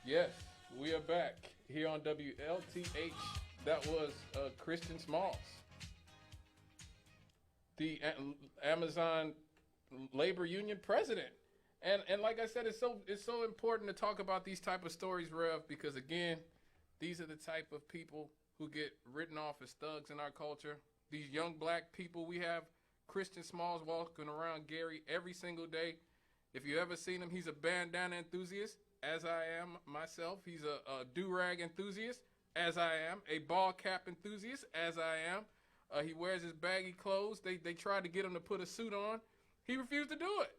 Yes, we are back here on WLTH. That was Christian Smalls, the Amazon labor union president. And like I said, it's so important to talk about these type of stories, Rev, because again, these are the type of people who get written off as thugs in our culture. These young black people, we have Christian Smalls walking around Gary every single day. If you ever seen him, he's a bandana enthusiast, as I am myself. He's a do-rag enthusiast, as I am. A ball cap enthusiast, as I am. He wears his baggy clothes. They tried to get him to put a suit on. He refused to do it.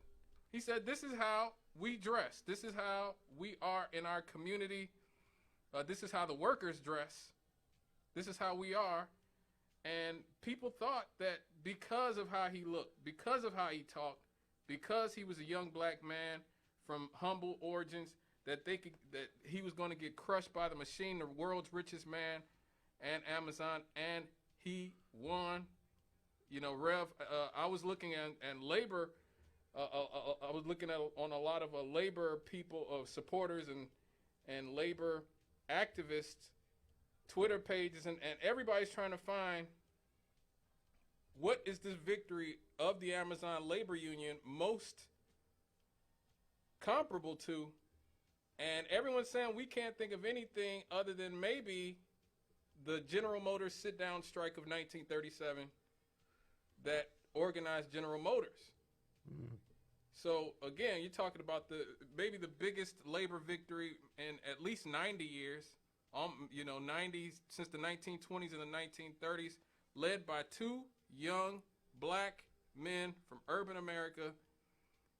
He said, this is how we dress. This is how we are in our community. This is how the workers dress. This is how we are. And people thought that because of how he looked, because of how he talked, because he was a young black man from humble origins, that he was going to get crushed by the machine, the world's richest man, and Amazon, and he won. You know, Rev, I was looking at labor. I was looking at on a lot of labor people, supporters and labor activists, Twitter pages, and everybody's trying to find what is this victory of the Amazon labor union most comparable to, and everyone's saying we can't think of anything other than maybe the General Motors sit-down strike of 1937 that organized General Motors. Mm. So again, you're talking about maybe the biggest labor victory in at least 90 years. 90s since the 1920s and the 1930s, led by two young black men from urban America.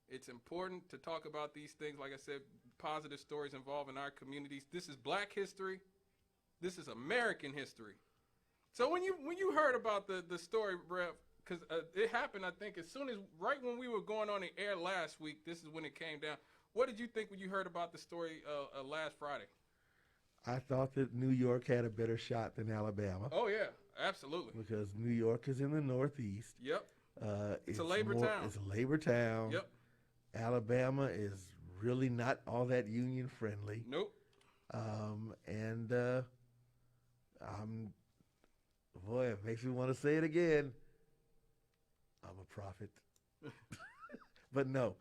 It's important to talk about these things. Like I said, positive stories involving our communities. This is black history. This is American history. So when you heard about the story, Rev, because it happened, I think, right when we were going on the air last week, this is when it came down. What did you think when you heard about the story last Friday? I thought that New York had a better shot than Alabama. Oh, yeah, absolutely. Because New York is in the Northeast. Yep. It's a labor town. It's a labor town. Yep. Alabama is really not all that union friendly. Nope. Boy, it makes me want to say it again. I'm a prophet. But no.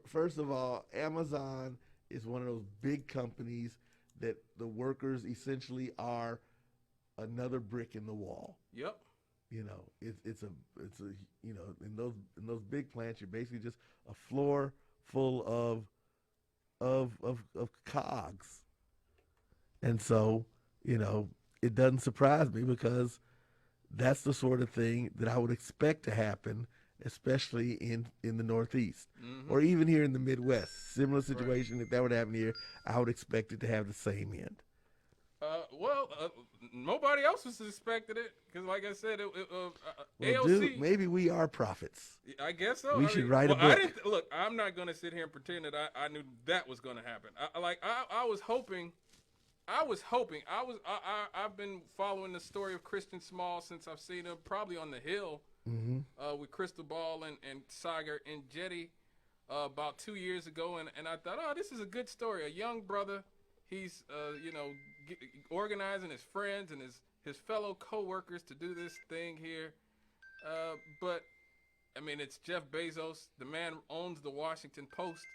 First of all, Amazon is one of those big companies that the workers essentially are another brick in the wall. Yep. You know, it's a in those big plants, you're basically just a floor full of cogs. And so, it doesn't surprise me because that's the sort of thing that I would expect to happen, especially in the Northeast, or even here in the Midwest. Similar situation, right. If that would happen here, I would expect it to have the same end. Nobody else was expecting it because, like I said, AOC. Dude, maybe we are prophets. I guess so. We should write a book. Look, I'm not going to sit here and pretend that I knew that was going to happen. I was hoping. I've been following the story of Christian Smalls since I've seen him probably on the Hill with Crystal Ball and Sagar and Jetty about 2 years ago, and I thought, this is a good story. A young brother, he's organizing his friends and his fellow co-workers to do this thing here, but I mean, it's Jeff Bezos. The man owns the Washington Post,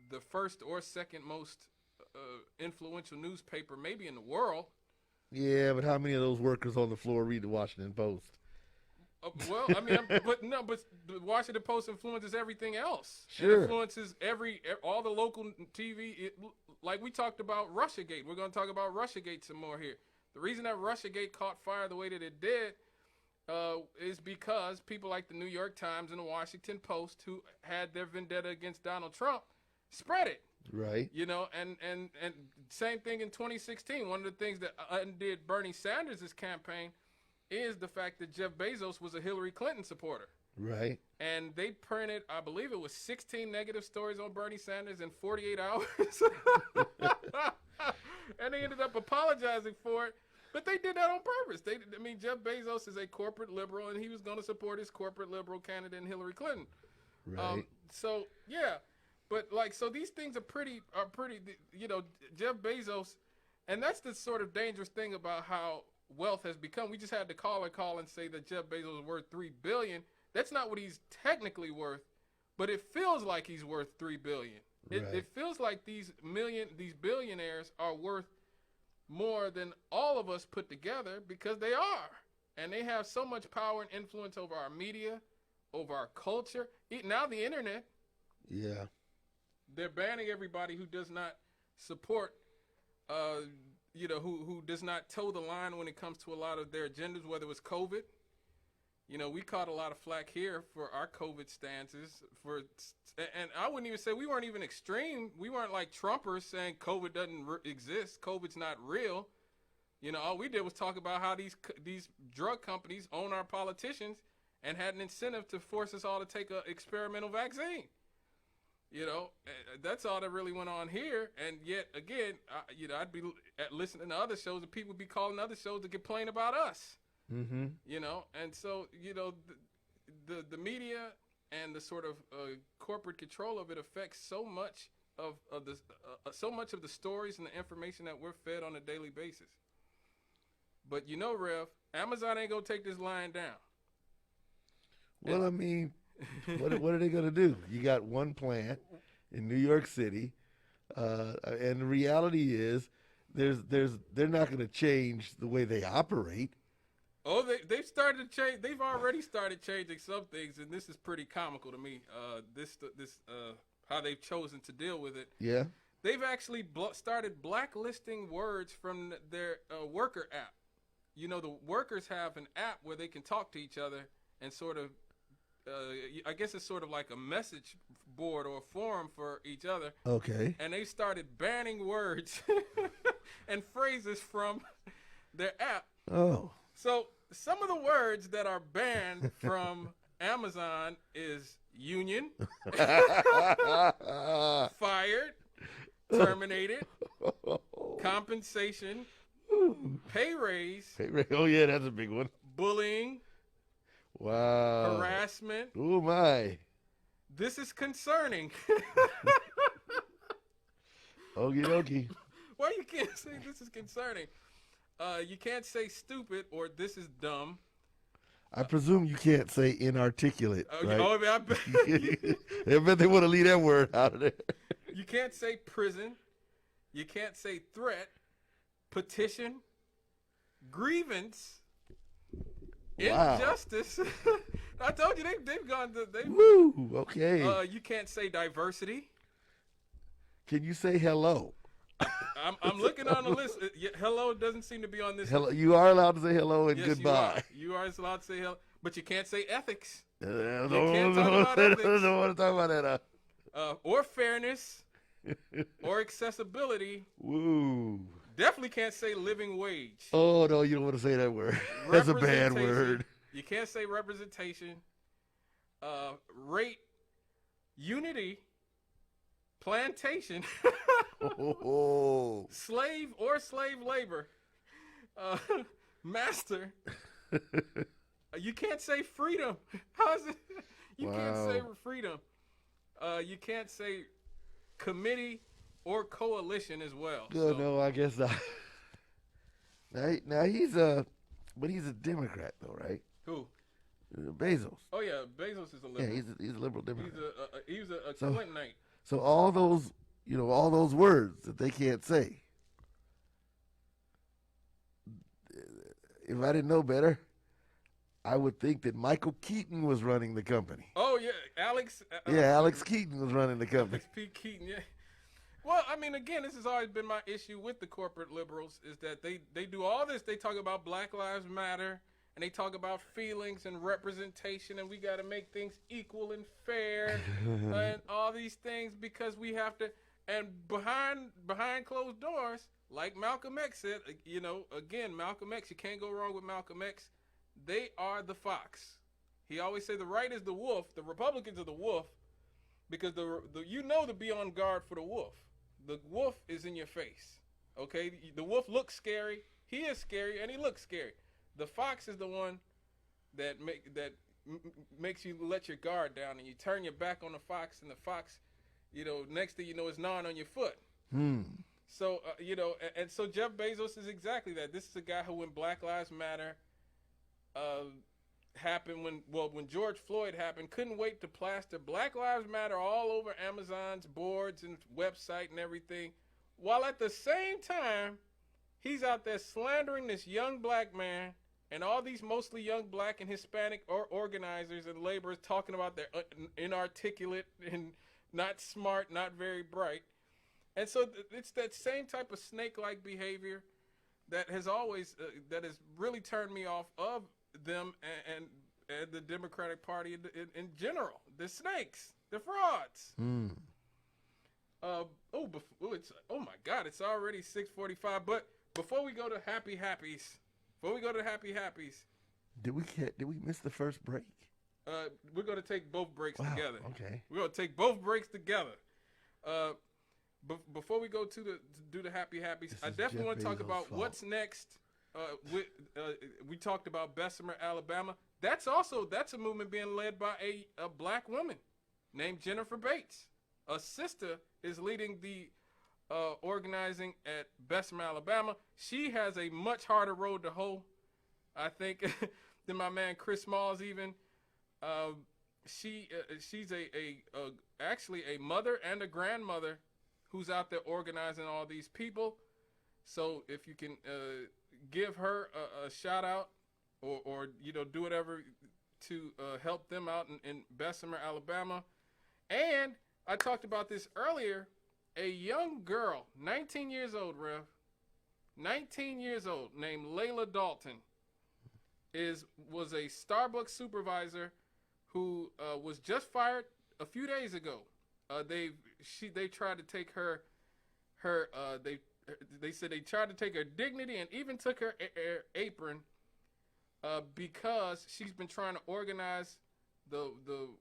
the first or second most influential newspaper maybe in the world. Yeah, but how many of those workers on the floor read the Washington Post? But the Washington Post influences everything else. Sure. It influences all the local TV. Like we talked about Russiagate. We're going to talk about Russiagate some more here. The reason that Russiagate caught fire the way that it did is because people like the New York Times and the Washington Post, who had their vendetta against Donald Trump, spread it. Right. And same thing in 2016. One of the things that undid Bernie Sanders' campaign is the fact that Jeff Bezos was a Hillary Clinton supporter. Right. And they printed, I believe it was 16 negative stories on Bernie Sanders in 48 hours. And they ended up apologizing for it. But they did that on purpose. Jeff Bezos is a corporate liberal, and he was going to support his corporate liberal candidate, Hillary Clinton. Right. So, yeah. But like, so these things are pretty, Jeff Bezos, and that's the sort of dangerous thing about how wealth has become. We just had the caller call and say that Jeff Bezos is worth $3 billion. That's not what he's technically worth, but it feels like he's worth $3 billion. It feels like these billionaires are worth more than all of us put together because they are. And they have so much power and influence over our media, over our culture. Now the internet. Yeah. They're banning everybody who does not support, who does not toe the line when it comes to a lot of their agendas, whether it was COVID. We caught a lot of flack here for our COVID stances. And I wouldn't even say we weren't even extreme. We weren't like Trumpers saying COVID doesn't exist. COVID's not real. All we did was talk about how these drug companies own our politicians and had an incentive to force us all to take an experimental vaccine. That's all that really went on here. And yet, again, I'd be listening to other shows and people would be calling other shows to complain about us. Mm-hmm. And so, the media and the sort of corporate control of it affects so much of the stories and the information that we're fed on a daily basis. But Rev, Amazon ain't gonna take this line down. Well, I mean, what are they gonna do? You got one plant in New York City, and the reality is, they're not gonna change the way they operate. Oh, they've started to change. They've already started changing some things, and this is pretty comical to me. How they've chosen to deal with it. Yeah. They've actually started blacklisting words from their worker app. The workers have an app where they can talk to each other and sort of, I guess it's sort of like a message board or a forum for each other. Okay. And they started banning words and phrases from their app. Oh. So some of the words that are banned from Amazon is union, fired, terminated, compensation, pay raise. Oh, yeah, that's a big one. Bullying. Wow. Harassment. Oh, my. This is concerning. Okie dokie. Well, you can't say this is concerning. You can't say stupid or this is dumb. I presume you can't say inarticulate, right? Oh, I bet. I bet they want to leave that word out of there. You can't say prison. You can't say threat, petition, grievance, injustice. I told you they've gone to. Woo, okay. You can't say diversity. Can you say hello? I'm looking on the list. Hello doesn't seem to be on this. Hello, you are allowed to say hello and yes, goodbye. You are allowed to say hello, but you can't say ethics. Don't can't talk about ethics. don't want to talk about that. Or fairness, or accessibility. Woo. Definitely can't say living wage. Oh, no, you don't want to say that word. That's a bad word. You can't say representation. Rate, unity, plantation, slave or slave labor, master. You can't say freedom. How's it? You can't say freedom. You can't say committee or coalition as well. Good, so. No, I guess not. Now he's but he's a Democrat though, right? Who? Bezos. Oh yeah, Bezos is a liberal. Yeah, he's a liberal Democrat. He's a Clintonite. So all those words that they can't say. If I didn't know better, I would think that Michael Keaton was running the company. Oh yeah, Alex. Alex Keaton was running the company. Alex P. Keaton, yeah. Well, I mean, again, this has always been my issue with the corporate liberals is that they do all this. They talk about Black Lives Matter, and they talk about feelings and representation, and we got to make things equal and fair, and all these things because we have to. And behind closed doors, like Malcolm X said, again, Malcolm X, you can't go wrong with Malcolm X. They are the fox. He always said the right is the wolf, the Republicans are the wolf, because to be on guard for the wolf. The wolf is in your face, okay? The wolf looks scary. He is scary, and he looks scary. The fox is the one that makes you let your guard down, and you turn your back on the fox, and the fox next thing you know, it's gnawing on your foot. Hmm. So, and so Jeff Bezos is exactly that. This is a guy who, when Black Lives Matter happened, when George Floyd happened, couldn't wait to plaster Black Lives Matter all over Amazon's boards and website and everything, while at the same time, he's out there slandering this young black man and all these mostly young black and Hispanic organizers and laborers, talking about their inarticulate and not smart, not very bright. And so it's that same type of snake-like behavior that has always, that has really turned me off of them and the Democratic Party in general. The snakes, the frauds. Hmm. Oh my God, it's already 6:45. But before we go to Happy Happies, did we miss the first break? we're going to take both breaks together. Okay. We're going to take both breaks together. Before we go to do the Happy Happies, I definitely want to talk about what's next. We talked about Bessemer, Alabama. That's a movement being led by a black woman named Jennifer Bates. A sister is leading the organizing at Bessemer, Alabama. She has a much harder road to hoe, I think, than my man Chris Smalls even. She's actually a mother and a grandmother who's out there organizing all these people. So if you can give her a shout out or do whatever to help them out in Bessemer, Alabama. And I talked about this earlier. A young girl, 19 years old, Rev, 19 years old, named Layla Dalton, was a Starbucks supervisor who was just fired a few days ago. They tried to take her they said they tried to take her dignity and even took her apron because she's been trying to organize the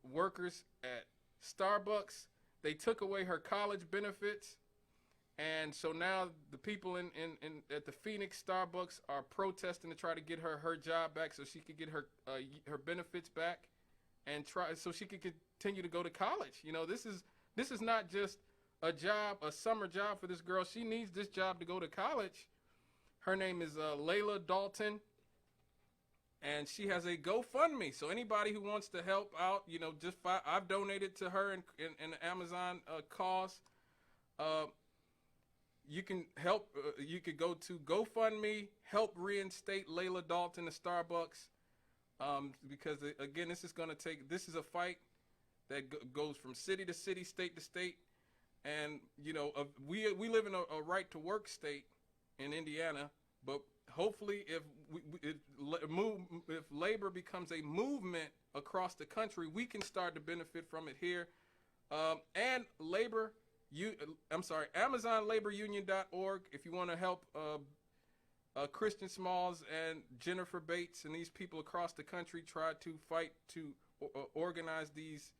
workers at Starbucks. They took away her college benefits, and so now the people in at the Phoenix Starbucks are protesting to try to get her job back so she could get her benefits back and try so she could continue to go to college. This is not just a summer job for this girl. She needs this job to go to college. Her name is Layla Dalton, and she has a GoFundMe. So anybody who wants to help out, I've donated to her in the Amazon cause. You can help. You could go to GoFundMe, help reinstate Layla Dalton to Starbucks, because again, this is a fight that goes from city to city, state to state. And, we live in a right to work state in Indiana, but hopefully if labor becomes a movement across the country, we can start to benefit from it here. And AmazonLaborUnion.org if you want to help Christian Smalls and Jennifer Bates and these people across the country try to fight to organize these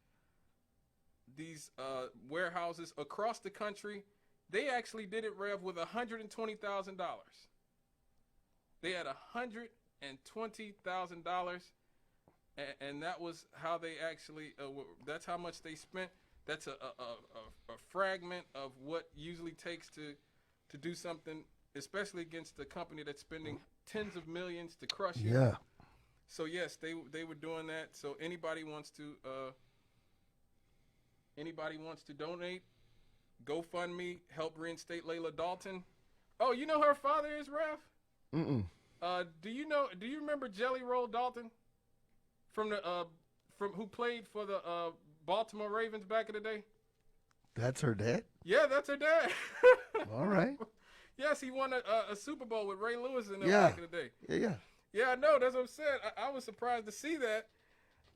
warehouses across the country. They actually did it, Rev, with $120,000. They had $120,000, and that was how they actually. That's how much they spent. That's a fragment of what usually takes to do something, especially against a company that's spending tens of millions to crush you. Yeah. So yes, they were doing that. So anybody wants to donate, GoFundMe, help reinstate Layla Dalton. Oh, you know who her father is, Raf? Mm-mm. Do you remember Jelly Roll Dalton from who played for the Baltimore Ravens back in the day? That's her dad? Yeah, that's her dad. All right. Yes, he won a Super Bowl with Ray Lewis in back in the day. Yeah. Yeah, I know. That's what I'm saying. I was surprised to see that.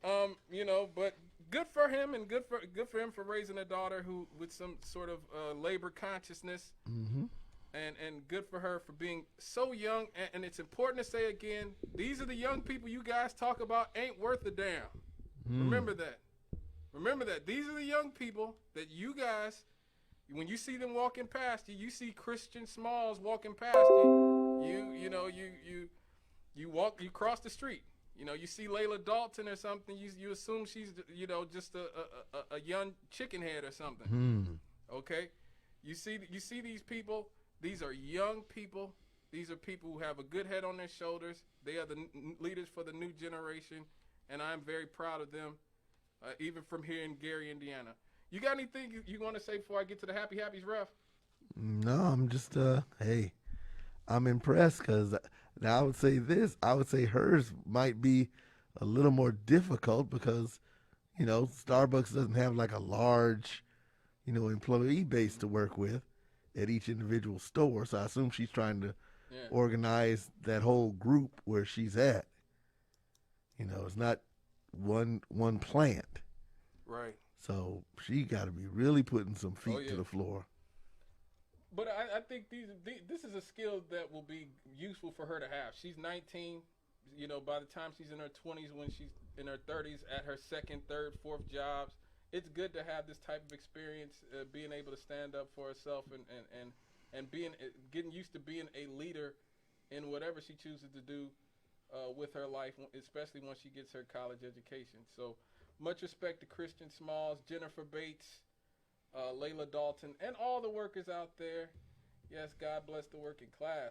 But good for him, and good for him for raising a daughter who with some sort of labor consciousness. Mm-hmm. And good for her for being so young. And it's important to say again, these are the young people you guys talk about ain't worth a damn. Remember that. These are the young people that you guys, when you see them walking past you, you see Christian Smalls walking past you, you cross the street. You know, you see Layla Dalton or something, you assume she's, you know, just a young chicken head or something. Okay? You see these people. These are young people. These are people who have a good head on their shoulders. They are the leaders for the new generation, and I'm very proud of them, even from here in Gary, Indiana. You got anything you want to say before I get to the Happy Happies, Ref? No, I'm just hey, I'm impressed because now I would say this. I would say hers might be a little more difficult because Starbucks doesn't have like a large employee base to work with at each individual store. So I assume she's trying to organize that whole group where she's at. It's not one plant. Right. So she got to be really putting some feet to the floor. But I think this is a skill that will be useful for her to have. She's 19. By the time she's in her 20s, when she's in her 30s, at her second, third, fourth jobs, it's good to have this type of experience, being able to stand up for herself and getting used to being a leader in whatever she chooses to do with her life, especially once she gets her college education. So much respect to Christian Smalls, Jennifer Bates, Layla Dalton, and all the workers out there. Yes, God bless the working class.